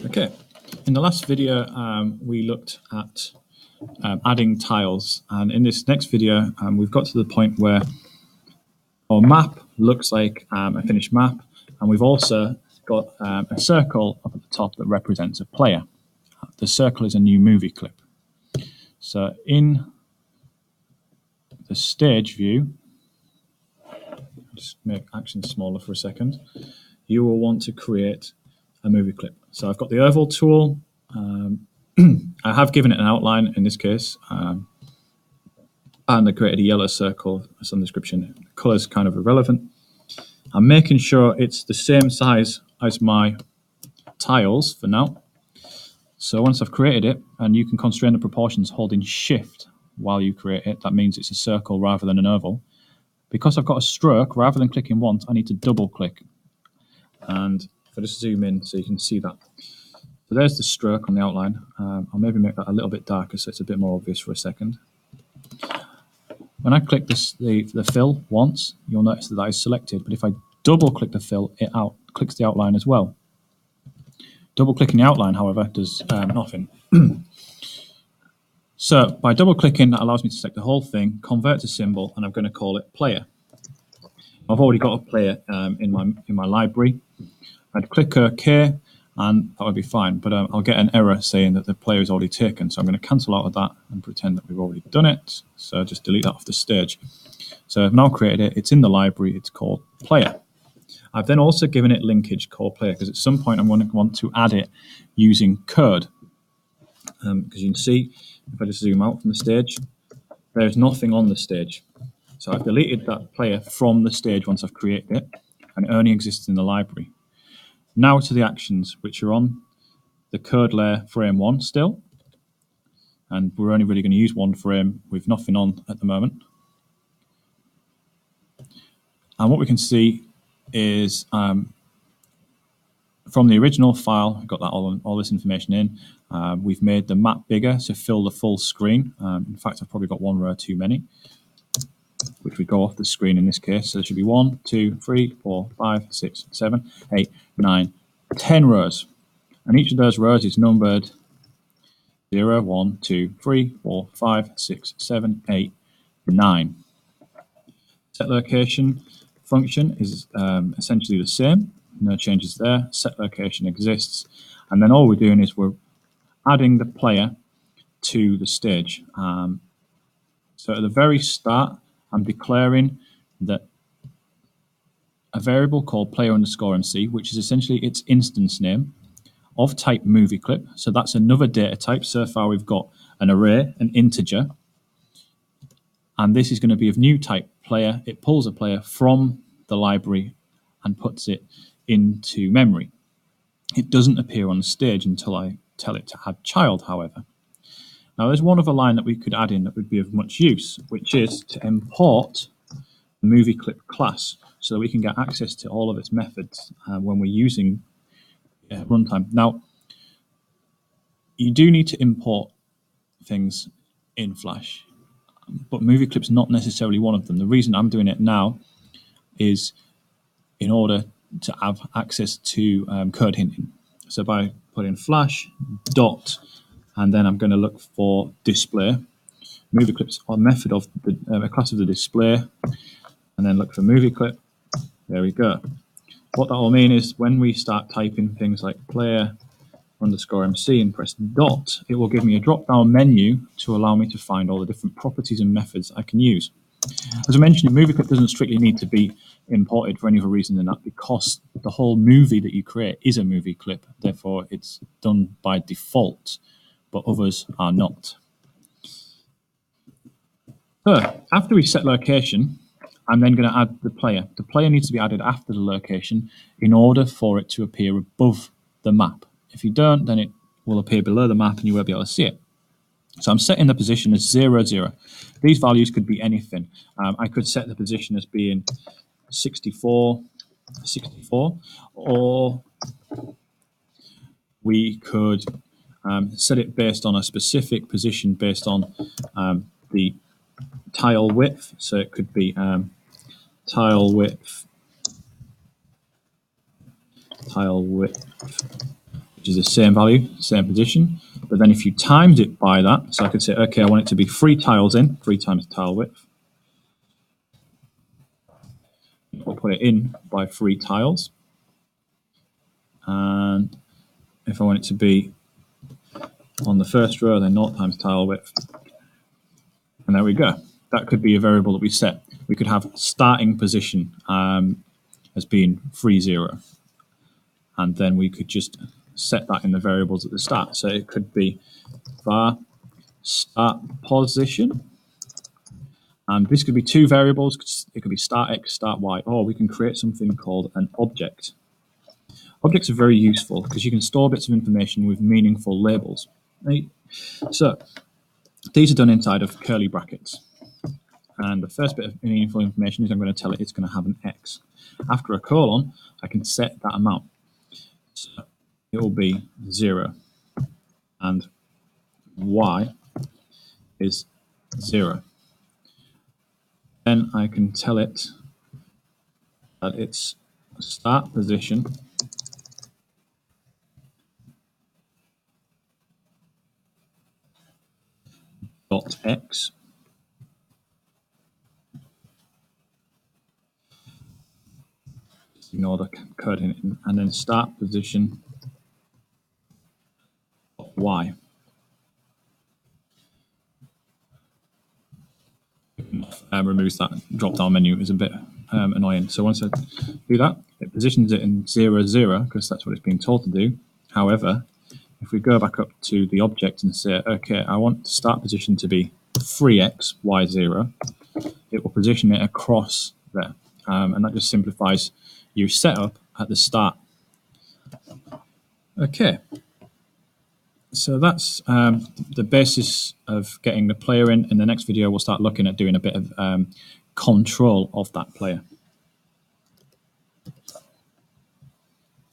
Okay, in the last video we looked at adding tiles, and in this next video we've got to the point where our map looks like a finished map, and we've also got a circle up at the top that represents a player. The circle is a new movie clip. So in the stage view, just make action smaller for a second, you will want to create a movie clip. So I've got the oval tool. I have given it an outline in this case, and I created a yellow circle for some description. The color is kind of irrelevant. I'm making sure it's the same size as my tiles for now. So once I've created it, and you can constrain the proportions holding shift while you create it, that means it's a circle rather than an oval. Because I've got a stroke, rather than clicking once, I need to double click. And if I just zoom in so you can see that. So there's the stroke on the outline. I'll maybe make that a little bit darker so it's a bit more obvious for a second. When I click the fill once, you'll notice that is selected. But if I double click the fill, it clicks the outline as well. Double clicking the outline, however, does nothing. So by double clicking, that allows me to select the whole thing, convert to symbol, and I'm going to call it player. I've already got a player in my library. I'd click OK, and that would be fine. But I'll get an error saying that the player is already taken. So I'm going to cancel out of that and pretend that we've already done it. So just delete that off the stage. So I've now created it. It's in the library. It's called player. I've then also given it linkage called player, because at some point I'm going to want to add it using code. Because you can see, if I just zoom out from the stage, there's nothing on the stage. So I've deleted that player from the stage once I've created it, and it only exists in the library. Now to the actions, which are on the code layer frame 1 still. And we're only really going to use one frame with nothing on at the moment. And what we can see is from the original file, I've got that all this information in. We've made the map bigger to fill the full screen. In fact, I've probably got one row too many, which would go off the screen in this case. So there should be 1, 2, 3, 4, 5, 6, 7, 8, 9, 10 rows. And each of those rows is numbered 0, 1, 2, 3, 4, 5, 6, 7, 8, 9. Set location function is essentially the same. No changes there. Set location exists. And then all we're doing is we're adding the player to the stage. So at the very start, I'm declaring that a variable called player_MC, which is essentially its instance name, of type movie clip. So that's another data type. So far we've got an array, an integer, and this is going to be of new type player. It pulls a player from the library and puts it into memory. It doesn't appear on the stage until I tell it to add child, however. Now there's one other line that we could add in that would be of much use, which is to import the movie clip class so that we can get access to all of its methods when we're using runtime. Now, you do need to import things in Flash, but movie clip's not necessarily one of them. The reason I'm doing it now is in order to have access to code hinting. So by putting Flash dot, and then I'm going to look for display. Movie clips are a method of a class of the display, and then look for movie clip. There we go. What that will mean is when we start typing things like player_MC and press dot, it will give me a drop-down menu to allow me to find all the different properties and methods I can use. As I mentioned, a movie clip doesn't strictly need to be imported for any other reason than that, because the whole movie that you create is a movie clip. Therefore, it's done by default, but others are not. So after we set location, I'm then going to add the player. The player needs to be added after the location in order for it to appear above the map. If you don't, then it will appear below the map and you won't be able to see it. So I'm setting the position as 0, 0. These values could be anything. I could set the position as being 64, 64, or we could set it based on a specific position based on the tile width. So it could be tile width which is the same value, same position. But then if you timed it by that, so I could say, okay, I want it to be 3 tiles in, 3 times tile width. I'll put it in by 3 tiles. And if I want it to be on the first row, then 0 times tile width. And there we go. That could be a variable that we set. We could have starting position as being 3, 0. And then we could just set that in the variables at the start. So it could be var start position. And this could be 2 variables. It could be start x, start y, or we can create something called an object. Objects are very useful because you can store bits of information with meaningful labels. Right? So these are done inside of curly brackets. And the first bit of meaningful information is I'm going to tell it it's going to have an x. After a colon, I can set that amount. So it will be 0. And y is 0. Then I can tell it that its start position dot x ignore the code in it, and then start position dot y. Removes that drop down menu. Is a bit annoying. So once I do that, it positions it in 0, 0 because that's what it's being told to do. However, if we go back up to the object and say, okay, I want the start position to be 3x, y 0, it will position it across there. And that just simplifies your setup at the start. Okay. So that's the basis of getting the player in. In the next video, we'll start looking at doing a bit of control of that player.